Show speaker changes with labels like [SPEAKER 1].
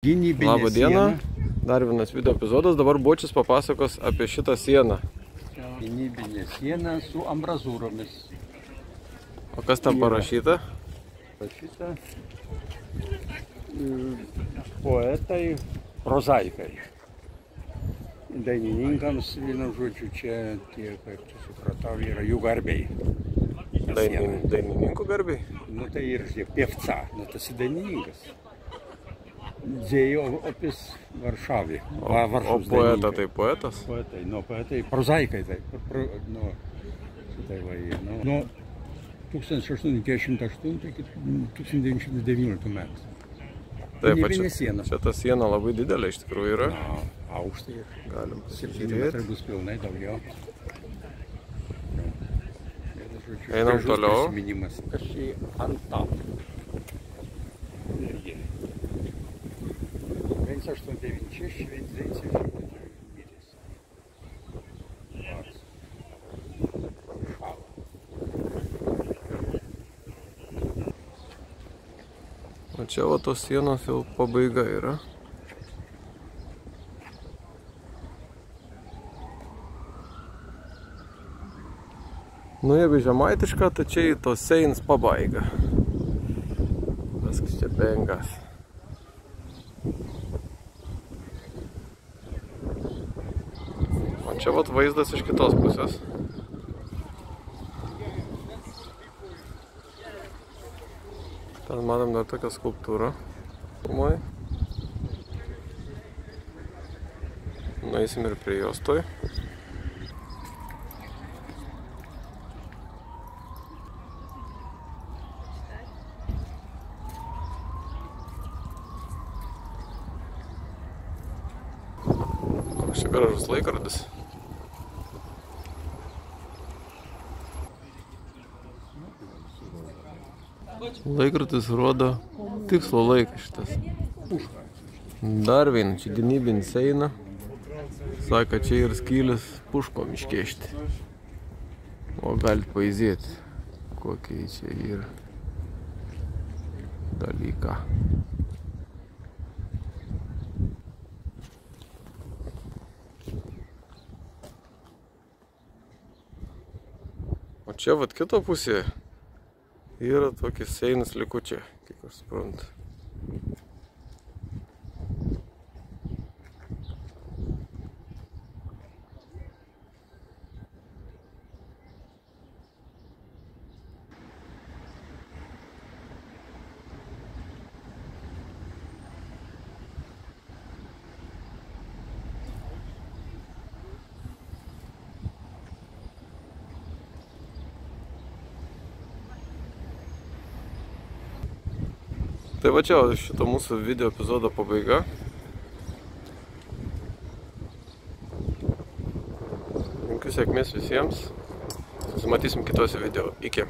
[SPEAKER 1] Labą dieną. Dar vienas video epizodas. Dabar Bočius papasakos apie šitą sieną.
[SPEAKER 2] Gynybinė siena su ambrazūromis.
[SPEAKER 1] O kas ten parašyta?
[SPEAKER 2] Parašyta poetai, prozaikai. Dainininkams, vienu žodžiu, čia tie, kaip tu supratau, yra jų garbiai.
[SPEAKER 1] Dainininkų garbiai?
[SPEAKER 2] Nu tai ir pievca, nu tas dainininkas. Dzėjo opis Varšavė.
[SPEAKER 1] O poeta tai poetas?
[SPEAKER 2] Poetai, nu poetai, prozaikai tai. Nu, tai va, nuo 1848 iki 1919 metų.
[SPEAKER 1] Taip, čia ta siena labai didelė iš tikrųjų yra.
[SPEAKER 2] Na, aukštai ir
[SPEAKER 1] galim
[SPEAKER 2] 7 metrai bus pilnai daugiau.
[SPEAKER 1] Einam toliau.
[SPEAKER 2] Kas čia Antap. 1896, 1904.
[SPEAKER 1] O čia va tos sienos jau pabaiga yra. Nu jeigu žemaitiška, tai čia į tos seins pabaiga. Viskas čia bengas. O čia vat vaizdas iš kitos pusės. Ten matom dar tokią skulptūrą. Nueisim ir prie jos toj. Čia gražus laikrodis. Laikrodis rodo tikslo laiką šitas. Dar viena, čia gynybinis eina. Sako, čia ir skylius puškom iškešti. O galit paizėti, kokie čia yra dalyką. O čia vat kito pusėje yra tokie seinas likučiai, kaip aš suprantu. Tai va čia šito mūsų video epizodo pabaiga. Linkiu sėkmės visiems. Susimatysim kitose video. Iki.